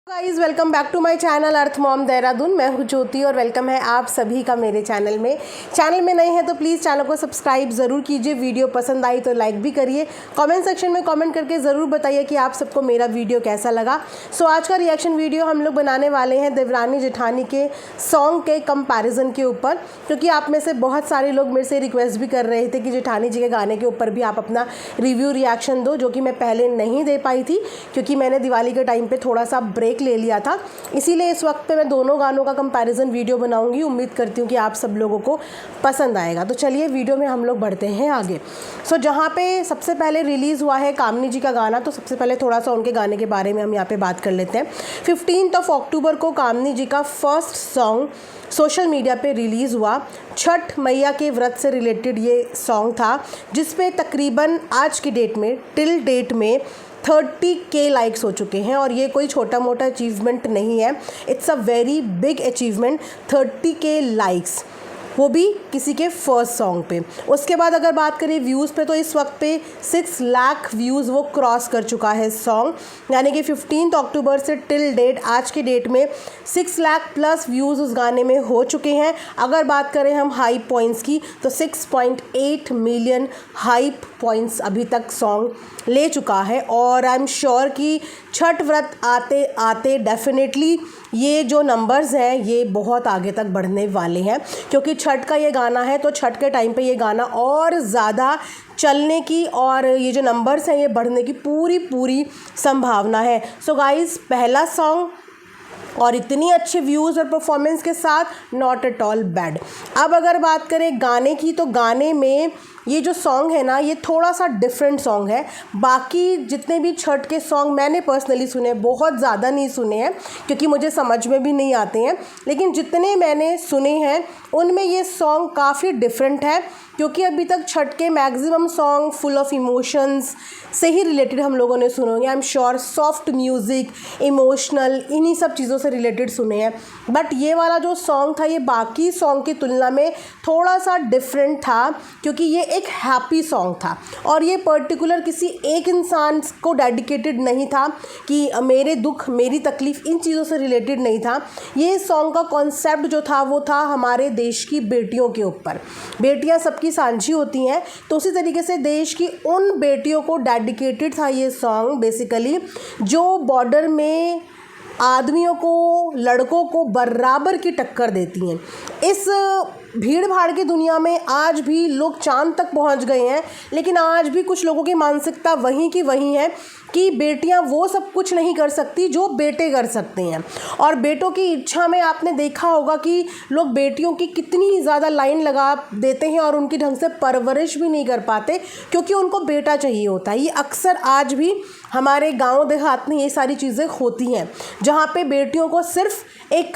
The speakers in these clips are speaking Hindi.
Guys welcome back to my channel Earth Mom Dehradun. मैं हूं ज्योति और वेलकम है आप सभी का मेरे चैनल में नए हैं तो प्लीज़ चैनल को सब्सक्राइब ज़रूर कीजिए। वीडियो पसंद आई तो लाइक भी करिए। कमेंट सेक्शन में कमेंट करके ज़रूर बताइए कि आप सबको मेरा वीडियो कैसा लगा। आज का रिएक्शन वीडियो हम लोग बनाने वाले हैं देवरानी जेठानी के सॉन्ग के कंपैरिजन के ऊपर, क्योंकि आप में से बहुत सारे लोग मेरे से रिक्वेस्ट भी कर रहे थे कि जेठानी जी के गाने के ऊपर भी आप अपना रिव्यू रिएक्शन दो, जो कि मैं पहले नहीं दे पाई थी क्योंकि मैंने दिवाली के टाइम पर थोड़ा सा ब्रेक ले लिया था। इसीलिए इस वक्त पे मैं दोनों गानों का कंपैरिजन वीडियो बनाऊंगी। उम्मीद करती हूँ कि आप सब लोगों को पसंद आएगा। तो चलिए वीडियो में हम लोग बढ़ते हैं आगे। जहाँ पे सबसे पहले रिलीज़ हुआ है कामनी जी का गाना, तो सबसे पहले थोड़ा सा उनके गाने के बारे में हम यहाँ पे बात कर लेते हैं। 15 अक्टूबर को कामनी जी का फर्स्ट सॉन्ग सोशल मीडिया पे रिलीज़ हुआ। छठ मैया के व्रत से रिलेटेड ये सॉन्ग था, जिसपे तकरीबन आज की डेट में टिल डेट में 30K लाइक्स हो चुके हैं। और ये कोई छोटा मोटा अचीवमेंट नहीं है, it's a very big achievement. 30K likes, वो भी किसी के फर्स्ट सॉन्ग पे। उसके बाद अगर बात करें व्यूज़ पे, तो इस वक्त पे 6 लाख व्यूज़ वो क्रॉस कर चुका है सॉन्ग, यानी कि 15 अक्टूबर से टिल डेट आज की डेट में 6 लाख प्लस व्यूज़ उस गाने में हो चुके हैं। अगर बात करें हम हाइप पॉइंट्स की, तो 6.8 मिलियन हाइप पॉइंट्स अभी तक सॉन्ग ले चुका है। और आई एम श्योर कि छठ व्रत आते आते डेफिनेटली ये जो नंबर्स हैं ये बहुत आगे तक बढ़ने वाले हैं, क्योंकि छठ का ये गाना है तो छठ के टाइम पे ये गाना और ज़्यादा चलने की और ये जो नंबर्स हैं ये बढ़ने की पूरी संभावना है। गाइस, पहला सॉन्ग और इतनी अच्छे व्यूज़ और परफॉर्मेंस के साथ नॉट एट ऑल बैड। अब अगर बात करें गाने की, तो गाने में ये जो सॉन्ग है ना, ये थोड़ा सा डिफरेंट सॉन्ग है। बाकी जितने भी छठ के सॉन्ग मैंने पर्सनली सुने, बहुत ज़्यादा नहीं सुने हैं क्योंकि मुझे समझ में भी नहीं आते हैं, लेकिन जितने मैंने सुने हैं उनमें ये सॉन्ग काफ़ी डिफरेंट है, क्योंकि अभी तक छठ के maximum song full of emotions से ही रिलेटेड हम लोगों ने सुने होंगे। I am sure soft music, emotional, इन्हीं सब चीज़ों से रिलेटेड सुने हैं। बट ये वाला जो सॉन्ग था ये बाकी सॉन्ग की तुलना में थोड़ा सा डिफरेंट था, क्योंकि ये एक हैप्पी सॉन्ग था और ये पर्टिकुलर किसी एक इंसान को डेडिकेटेड नहीं था कि मेरे दुख मेरी तकलीफ़ इन चीज़ों से रिलेटेड नहीं था। ये सॉन्ग का कॉन्सेप्ट जो था वो था हमारे देश की बेटियों के ऊपर। बेटियां सबकी सांझी होती हैं, तो उसी तरीके से देश की उन बेटियों को डेडिकेटेड था ये सॉन्ग बेसिकली, जो बॉर्डर में आदमियों को, लड़कों को बराबर की टक्कर देती हैं। इस भीड़ भाड़ की दुनिया में आज भी लोग चांद तक पहुंच गए हैं, लेकिन आज भी कुछ लोगों की मानसिकता वहीं की वहीं है कि बेटियां वो सब कुछ नहीं कर सकती जो बेटे कर सकते हैं। और बेटों की इच्छा में आपने देखा होगा कि लोग बेटियों की कितनी ज़्यादा लाइन लगा देते हैं और उनकी ढंग से परवरिश भी नहीं कर पाते, क्योंकि उनको बेटा चाहिए होता है। ये अक्सर आज भी हमारे गांव देहात में ये सारी चीज़ें होती हैं, जहाँ पे बेटियों को सिर्फ एक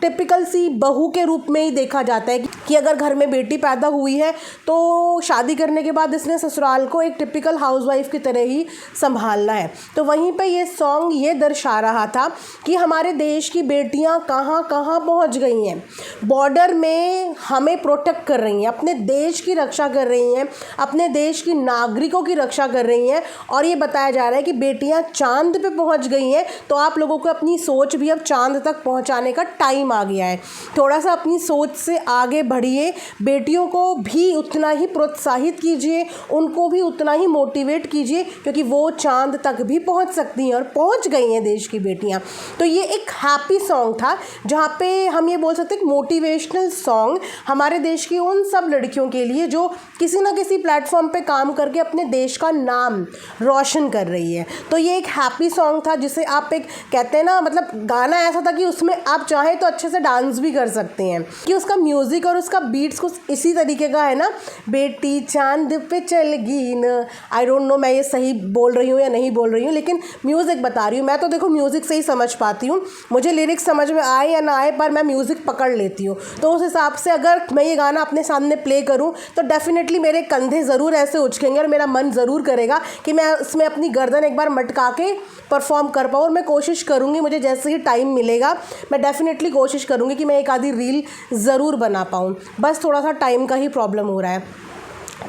टिपिकल सी बहू के रूप में ही देखा जाता है कि अगर घर में बेटी पैदा हुई है तो शादी करने के बाद इसने ससुराल को एक टिपिकल हाउसवाइफ की तरह ही संभालना है। तो वहीं पे ये सॉन्ग ये दर्शा रहा था कि हमारे देश की बेटियां कहाँ कहाँ पहुँच गई हैं, बॉर्डर में हमें प्रोटेक्ट कर रही हैं, अपने देश की रक्षा कर रही हैं, अपने देश की नागरिकों की रक्षा कर रही हैं। और ये बताया जा रहा है कि बेटियां चांद पे पहुंच गई हैं, तो आप लोगों को अपनी सोच भी अब चांद तक पहुंचाने का टाइम आ गया है। थोड़ा सा अपनी सोच से आगे बढ़िए, बेटियों को भी उतना ही प्रोत्साहित कीजिए, उनको भी उतना ही मोटिवेट कीजिए, क्योंकि वो चांद तक भी पहुंच सकती हैं और पहुंच गई हैं देश की बेटियां। तो ये एक हैप्पी सॉन्ग था, जहाँ पे हम ये बोल सकते हैं कि मोटिवेशनल सॉन्ग हमारे देश की उन सब लड़कियों के लिए जो किसी ना किसी प्लेटफॉर्म पे काम करके अपने देश का नाम रोशन कर रही है। तो ये एक हैप्पी सॉन्ग था, जिसे आप एक कहते हैं ना, मतलब गाना ऐसा था कि उसमें आप चाहें तो अच्छे से डांस भी कर सकते हैं, कि उसका म्यूज़िक और उसका बीट्स कुछ इसी तरीके का है ना, बेटी चांद पे चलगी न। आई डोंट नो मैं ये सही बोल रही हूँ या नहीं बोल रही हूँ, लेकिन म्यूज़िक बता रही हूँ। मैं तो देखो म्यूज़िक से ही समझ पाती हूँ, मुझे लिरिक्स समझ में आए या ना आए, पर मैं म्यूज़िक पकड़ लेती हूँ। तो उस हिसाब से अगर मैं ये गाना अपने सामने प्ले करूँ तो डेफिनेटली मेरे कंधे ज़रूर ऐसे उछकेंगे और मेरा मन ज़रूर करेगा कि मैं उसमें अपनी गर्दन एक बार मटका के परफॉर्म कर पाऊँ। और मैं कोशिश करूँगी, मुझे जैसे ही टाइम मिलेगा मैं डेफिनेटली कोशिश करूँगी कि मैं एक आधी रील ज़रूर बना पाऊँ। बस थोड़ा सा टाइम का ही प्रॉब्लम हो रहा है।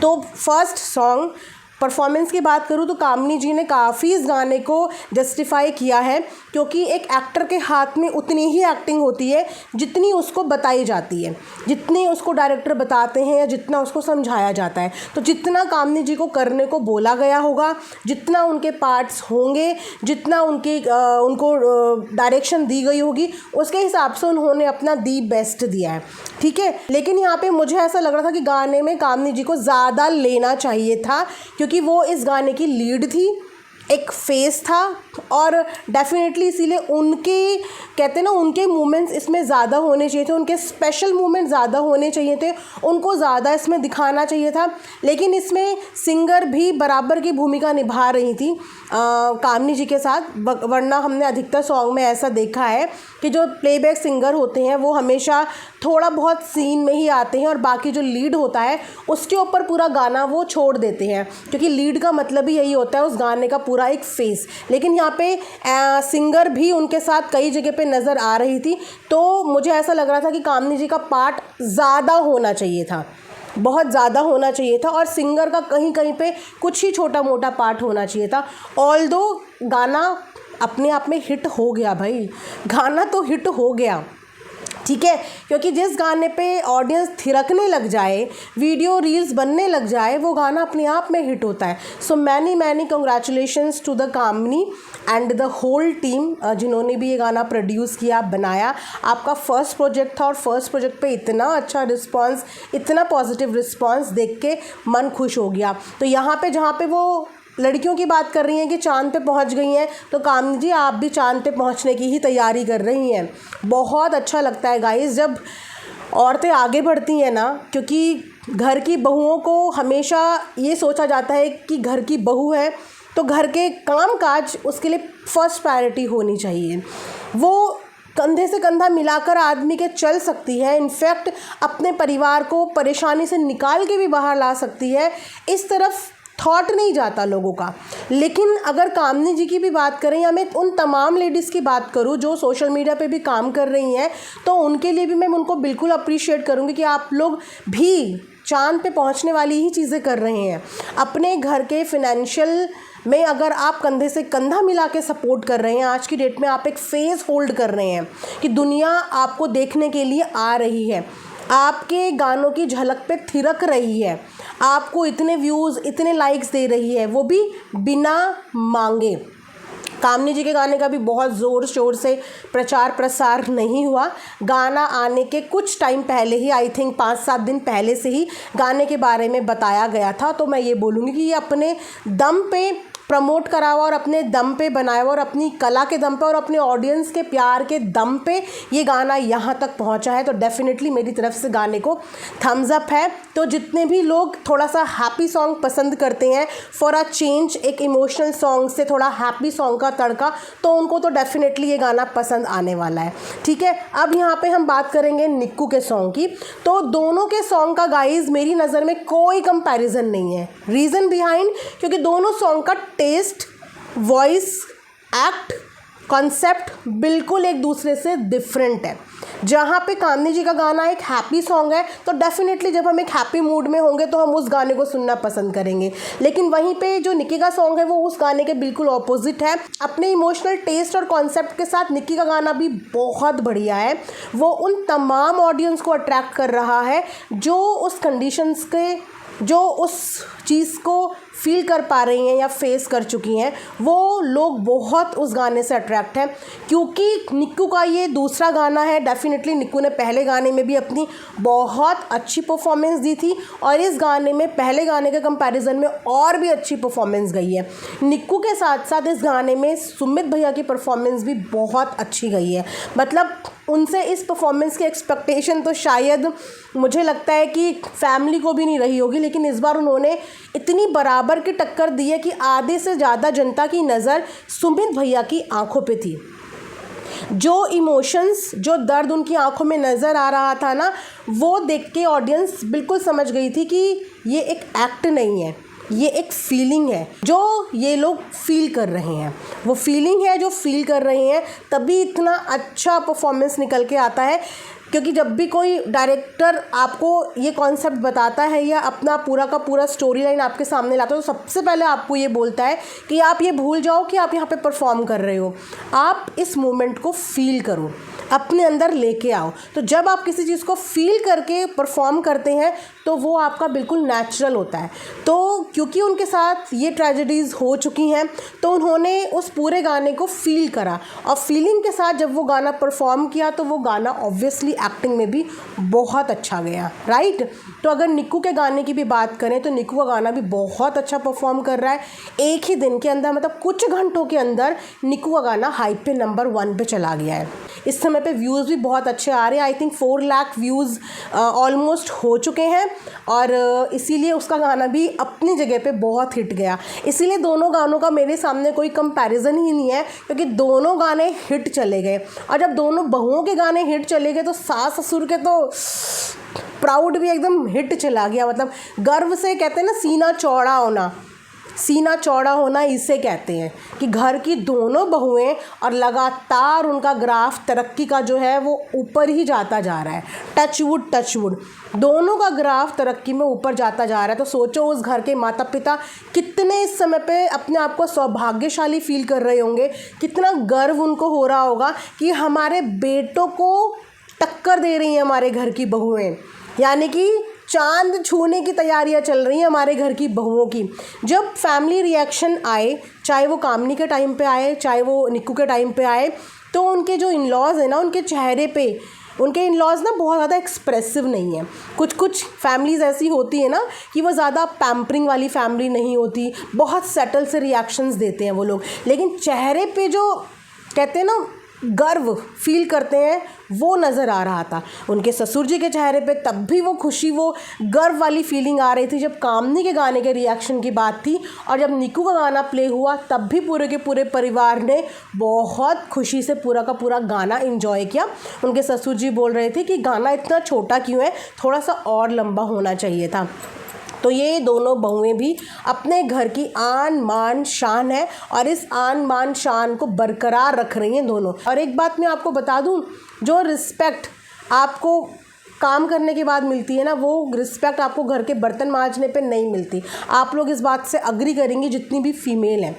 तो फर्स्ट सॉन्ग परफॉर्मेंस की बात करूँ तो कामिनी जी ने काफ़ी इस गाने को जस्टिफाई किया है, क्योंकि एक एक्टर के हाथ में उतनी ही एक्टिंग होती है जितनी उसको बताई जाती है, जितनी उसको डायरेक्टर बताते हैं या जितना उसको समझाया जाता है। तो जितना कामिनी जी को करने को बोला गया होगा, जितना उनके पार्ट्स होंगे, जितना उनको डायरेक्शन दी गई होगी, उसके हिसाब से उन्होंने अपना दी बेस्ट दिया है, ठीक है। लेकिन यहाँ पे मुझे ऐसा लग रहा था कि गाने में कामिनी जी को ज़्यादा लेना चाहिए था, क्योंकि वो इस गाने की लीड थी, एक फेस था, और डेफिनेटली इसीलिए उनके कहते हैं ना, उनके मूवमेंट्स इसमें ज़्यादा होने चाहिए थे, उनके स्पेशल मूवमेंट ज़्यादा होने चाहिए थे, उनको ज़्यादा इसमें दिखाना चाहिए था। लेकिन इसमें सिंगर भी बराबर की भूमिका निभा रही थी कामिनी जी के साथ, वरना हमने अधिकतर सॉन्ग में ऐसा देखा है कि जो प्लेबैक सिंगर होते हैं वो हमेशा थोड़ा बहुत सीन में ही आते हैं और बाकी जो लीड होता है उसके ऊपर पूरा गाना वो छोड़ देते हैं, क्योंकि लीड का मतलब ही यही होता है उस गाने का पूरा एक फेस। लेकिन यहाँ पे सिंगर भी उनके साथ कई जगह पे नज़र आ रही थी, तो मुझे ऐसा लग रहा था कि कामिनी जी का पार्ट ज़्यादा होना चाहिए था, बहुत ज़्यादा होना चाहिए था, और सिंगर का कहीं कहीं पे कुछ ही छोटा मोटा पार्ट होना चाहिए था। ऑल्दो गाना अपने आप में हिट हो गया भाई, गाना तो हिट हो गया, ठीक है, क्योंकि जिस गाने पे ऑडियंस थिरकने लग जाए, वीडियो रील्स बनने लग जाए, वो गाना अपने आप में हिट होता है। So many congratulations to the Kamini and the whole team जिन्होंने भी ये गाना प्रोड्यूस किया, बनाया। आपका फर्स्ट प्रोजेक्ट था और फर्स्ट प्रोजेक्ट पे इतना अच्छा रिस्पॉन्स, इतना पॉजिटिव रिस्पॉन्स देख के मन खुश हो गया। तो यहाँ पे जहाँ पे वो लड़कियों की बात कर रही हैं कि चांद पे पहुंच गई हैं, तो कामिनी जी आप भी चांद पे पहुंचने की ही तैयारी कर रही हैं। बहुत अच्छा लगता है गाइस जब औरतें आगे बढ़ती हैं ना, क्योंकि घर की बहुओं को हमेशा ये सोचा जाता है कि घर की बहू है तो घर के काम काज उसके लिए फर्स्ट प्रायोरिटी होनी चाहिए। वो कंधे से कंधा मिलाकर आदमी के चल सकती है, इनफैक्ट अपने परिवार को परेशानी से निकाल के भी बाहर ला सकती है, इस तरफ थॉट नहीं जाता लोगों का। लेकिन अगर कामिनी जी की भी बात करें या मैं उन तमाम लेडीज़ की बात करूं जो सोशल मीडिया पे भी काम कर रही हैं, तो उनके लिए भी मैं उनको बिल्कुल अप्रिशिएट करूंगी कि आप लोग भी चांद पे पहुंचने वाली ही चीज़ें कर रहे हैं। अपने घर के फिनेंशियल में अगर आप कंधे से कंधा मिला के सपोर्ट कर रहे हैं, आज की डेट में आप एक फेस होल्ड कर रहे हैं कि दुनिया आपको देखने के लिए आ रही है, आपके गानों की झलक पे थिरक रही है, आपको इतने व्यूज़, इतने लाइक्स दे रही है, वो भी बिना मांगे। कामिनी जी के गाने का भी बहुत ज़ोर शोर से प्रचार प्रसार नहीं हुआ। गाना आने के कुछ टाइम पहले ही, आई थिंक 5-7 दिन पहले से ही गाने के बारे में बताया गया था। तो मैं ये बोलूँगी कि ये अपने दम पे प्रमोट करा हुआ और अपने दम पे बनाया हुआ और अपनी कला के दम पे और अपने ऑडियंस के प्यार के दम पे ये गाना यहाँ तक पहुँचा है। तो डेफिनेटली मेरी तरफ से गाने को थम्स अप है। तो जितने भी लोग थोड़ा सा हैप्पी सॉन्ग पसंद करते हैं, फॉर अ चेंज, एक इमोशनल सॉन्ग से थोड़ा हैप्पी सॉन्ग का तड़का, तो उनको तो डेफिनेटली ये गाना पसंद आने वाला है, ठीक है। अब यहाँ पे हम बात करेंगे निक्कू के सॉन्ग की। तो दोनों के सॉन्ग का गाइज मेरी नज़र में कोई कंपैरिजन नहीं है। रीज़न बिहाइंड, क्योंकि दोनों सॉन्ग का टेस्ट, वॉइस, एक्ट, कॉन्सेप्ट बिल्कुल एक दूसरे से डिफरेंट है। जहाँ पे कामिनी जी का गाना एक हैप्पी सॉन्ग है, तो डेफिनेटली जब हम एक हैप्पी मूड में होंगे तो हम उस गाने को सुनना पसंद करेंगे। लेकिन वहीं पे जो निक्की का सॉन्ग है वो उस गाने के बिल्कुल ऑपोजिट है। अपने इमोशनल टेस्ट और कॉन्सेप्ट के साथ निक्की का गाना भी बहुत बढ़िया है। वो उन तमाम ऑडियंस को अट्रैक्ट कर रहा है जो उस कंडीशंस के, जो उस चीज़ को फील कर पा रही हैं या फेस कर चुकी हैं, वो लोग बहुत उस गाने से अट्रैक्ट हैं। क्योंकि निक्कू का ये दूसरा गाना है, डेफिनेटली निक्कू ने पहले गाने में भी अपनी बहुत अच्छी परफॉर्मेंस दी थी और इस गाने में पहले गाने के कंपैरिजन में और भी अच्छी परफॉर्मेंस गई है। निक्कू के साथ साथ इस गाने में सुमित भैया की परफॉर्मेंस भी बहुत अच्छी गई है। मतलब उनसे इस परफॉर्मेंस की एक्सपेक्टेशन तो शायद मुझे लगता है कि फैमिली को भी नहीं रही होगी, लेकिन इस बार उन्होंने इतनी बराबर की टक्कर दी है कि आधे से ज़्यादा जनता की नज़र सुमित भैया की आंखों पे थी। जो इमोशंस, जो दर्द उनकी आंखों में नज़र आ रहा था ना, वो देख के ऑडियंस बिल्कुल समझ गई थी कि ये एक एक्ट नहीं है, ये एक फीलिंग है जो ये लोग फील कर रहे हैं। वो फीलिंग है जो फील कर रहे हैं, तभी इतना अच्छा परफॉर्मेंस निकल के आता है। क्योंकि जब भी कोई डायरेक्टर आपको ये कॉन्सेप्ट बताता है या अपना पूरा का पूरा स्टोरी लाइन आपके सामने लाता है तो सबसे पहले आपको ये बोलता है कि आप ये भूल जाओ कि आप यहाँ पे परफॉर्म कर रहे हो, आप इस मोमेंट को फील करो, अपने अंदर लेके आओ। तो जब आप किसी चीज़ को फील करके परफॉर्म करते हैं तो वो आपका बिल्कुल नेचुरल होता है। तो क्योंकि उनके साथ ये ट्रेजेडीज़ हो चुकी हैं तो उन्होंने उस पूरे गाने को फील करा और फीलिंग के साथ जब वो गाना परफॉर्म किया तो वो गाना ऑब्वियसली एक्टिंग में भी बहुत अच्छा गया, राइट। तो अगर निक्कू के गाने की भी बात करें तो निक्कू का गाना भी बहुत अच्छा परफॉर्म कर रहा है। एक ही दिन के अंदर, मतलब कुछ घंटों के अंदर निक्कू का गाना हाइप पे नंबर 1 पे चला गया है। इस समय पे व्यूज़ भी बहुत अच्छे आ रहे हैं। I think 4 lakh views almost हो चुके हैं और इसीलिए उसका गाना भी अपनी जगह पे बहुत हिट गया। इसीलिए दोनों गानों का मेरे सामने कोई कंपैरिजन ही नहीं है, क्योंकि दोनों गाने हिट चले गए। और जब दोनों बहुओं के गाने हिट चले गए तो सास ससुर के तो प्राउड भी एकदम हिट चला गया। मतलब गर्व से कहते हैं ना, सीना चौड़ा होना, सीना चौड़ा होना इसे कहते हैं कि घर की दोनों बहुएं और लगातार उनका ग्राफ तरक्की का जो है वो ऊपर ही जाता जा रहा है। टच वुड दोनों का ग्राफ तरक्की में ऊपर जाता जा रहा है। तो सोचो उस घर के माता पिता कितने इस समय पे अपने आप को सौभाग्यशाली फील कर रहे होंगे, कितना गर्व उनको हो रहा होगा कि हमारे बेटों को टक्कर दे रही हैं हमारे घर की बहुएं, यानी कि चांद छूने की तैयारियां चल रही हैं हमारे घर की बहुओं की। जब फैमिली रिएक्शन आए, चाहे वो कामनी के टाइम पे आए, चाहे वो निक्कू के टाइम पे आए, तो उनके जो इन-लॉज़ हैं ना, उनके चेहरे पे, उनके इन-लॉज़ ना बहुत ज़्यादा एक्सप्रेसिव नहीं है। कुछ फैमिलीज़ ऐसी होती है ना कि वो ज़्यादा पैम्परिंग वाली फैमिली नहीं होती, बहुत सेटल से रिएक्शंस देते हैं वो लोग, लेकिन चेहरे पे जो कहते हैं ना गर्व फील करते हैं वो नज़र आ रहा था उनके ससुर जी के चेहरे पे। तब भी वो खुशी, वो गर्व वाली फीलिंग आ रही थी जब कामनी के गाने के रिएक्शन की बात थी, और जब निक्कू का गाना प्ले हुआ तब भी पूरे के पूरे परिवार ने बहुत खुशी से पूरा का पूरा गाना एंजॉय किया। उनके ससुर जी बोल रहे थे कि गाना इतना छोटा क्यों है, थोड़ा सा और लंबा होना चाहिए था। तो ये दोनों बहुएं भी अपने घर की आन मान शान है और इस आन मान शान को बरकरार रख रही हैं दोनों। और एक बात मैं आपको बता दूं, जो रिस्पेक्ट आपको काम करने के बाद मिलती है ना, वो रिस्पेक्ट आपको घर के बर्तन मांजने पे नहीं मिलती। आप लोग इस बात से अग्री करेंगी जितनी भी फीमेल हैं।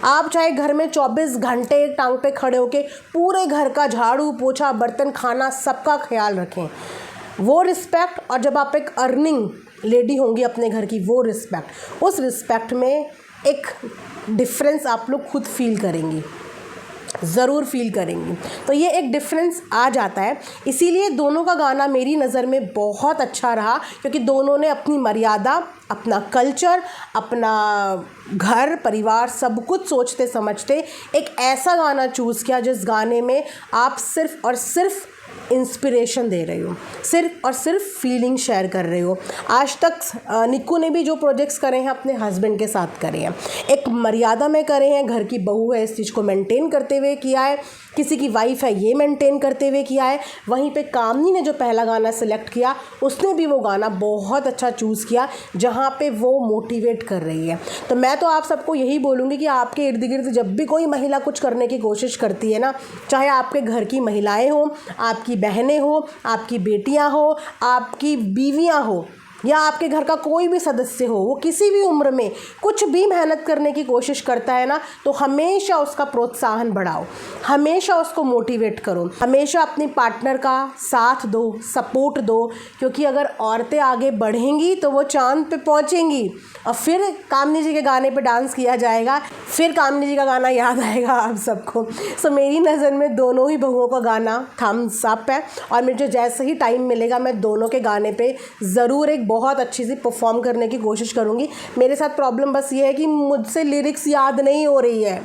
आप चाहे घर में 24 घंटे एक टांग पे खड़े होके पूरे घर का झाड़ू पोछा बर्तन खाना सबका ख्याल रखें, वो रिस्पेक्ट, और जब आप एक अर्निंग लेडी होंगी अपने घर की, वो रिस्पेक्ट, उस रिस्पेक्ट में एक डिफरेंस आप लोग खुद फील करेंगी, ज़रूर फील करेंगी। तो ये एक डिफरेंस आ जाता है। इसीलिए दोनों का गाना मेरी नज़र में बहुत अच्छा रहा, क्योंकि दोनों ने अपनी मर्यादा, अपना कल्चर, अपना घर परिवार सब कुछ सोचते समझते एक ऐसा गाना चूज़ किया जिस गाने में आप सिर्फ़ और सिर्फ इंस्पिरेशन दे रहे हो, सिर्फ और सिर्फ फीलिंग शेयर कर रहे हो। आज तक निक्कू ने भी जो प्रोजेक्ट्स करे हैं अपने हस्बैंड के साथ करे हैं, एक मर्यादा में करे हैं, घर की बहू है इस चीज़ को मेंटेन करते हुए किया है, किसी की वाइफ है ये मेंटेन करते हुए किया है। वहीं पे कामनी ने जो पहला गाना सिलेक्ट किया उसने भी वो गाना बहुत अच्छा चूज़ किया जहाँ पे वो मोटिवेट कर रही है। तो मैं तो आप सबको यही बोलूँगी कि आपके इर्द गिर्द जब भी कोई महिला कुछ करने की कोशिश करती है ना, चाहे आपके घर की महिलाएं हों, आपकी बहनें हो, आपकी बेटियां हो, आपकी बीवियां हो, या आपके घर का कोई भी सदस्य हो, वो किसी भी उम्र में कुछ भी मेहनत करने की कोशिश करता है ना, तो हमेशा उसका प्रोत्साहन बढ़ाओ, हमेशा उसको मोटिवेट करो, हमेशा अपनी पार्टनर का साथ दो, सपोर्ट दो, क्योंकि अगर औरतें आगे बढ़ेंगी तो वो चांद पे पहुंचेंगी। और फिर कामनी जी के गाने पे डांस किया जाएगा, फिर कामनी जी का गाना याद आएगा आप सबको। सो मेरी नज़र में दोनों ही बहुओं का गाना थम्स अप है, और मुझे जैसे ही टाइम मिलेगा मैं दोनों के गाने पे ज़रूर एक बहुत अच्छी सी परफॉर्म करने की कोशिश करूँगी। मेरे साथ प्रॉब्लम बस ये है कि मुझसे लिरिक्स याद नहीं हो रही है,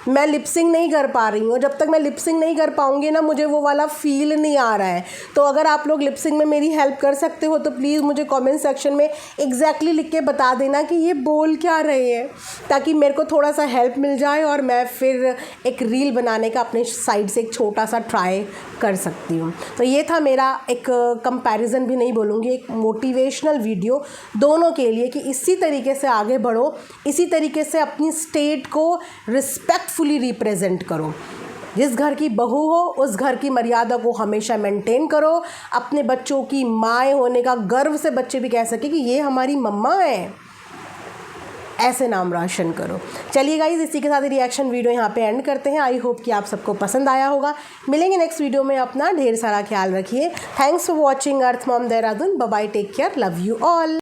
मैं लिपसिंग नहीं कर पा रही हूँ। जब तक मैं लिपसिंग नहीं कर पाऊँगी ना, मुझे वो वाला फील नहीं आ रहा है। तो अगर आप लोग लिपसिंग में मेरी हेल्प कर सकते हो तो प्लीज़ मुझे कमेंट सेक्शन में एग्जैक्टली लिख के बता देना कि ये बोल क्या रहे हैं, ताकि मेरे को थोड़ा सा हेल्प मिल जाए और मैं फिर एक रील बनाने का अपने साइड से एक छोटा सा ट्राई कर सकती हूँ। तो ये था मेरा एक कंपैरिजन भी नहीं बोलूँगी, एक मोटिवेशनल वीडियो दोनों के लिए कि इसी तरीके से आगे बढ़ो, इसी तरीके से अपनी स्टेट को रिस्पेक्टफुली रिप्रेजेंट करो। जिस घर की बहू हो उस घर की मर्यादा को हमेशा मेंटेन करो। अपने बच्चों की माँ होने का गर्व से बच्चे भी कह सके कि ये हमारी मम्मा है, ऐसे नाम रोशन करो। चलिए गाइज, इसी के साथ रिएक्शन वीडियो यहाँ पे एंड करते हैं। आई होप कि आप सबको पसंद आया होगा। मिलेंगे नेक्स्ट वीडियो में। अपना ढेर सारा ख्याल रखिए। Thanks for watching Earth Mom Dehradun. Bye bye, take care, love you all.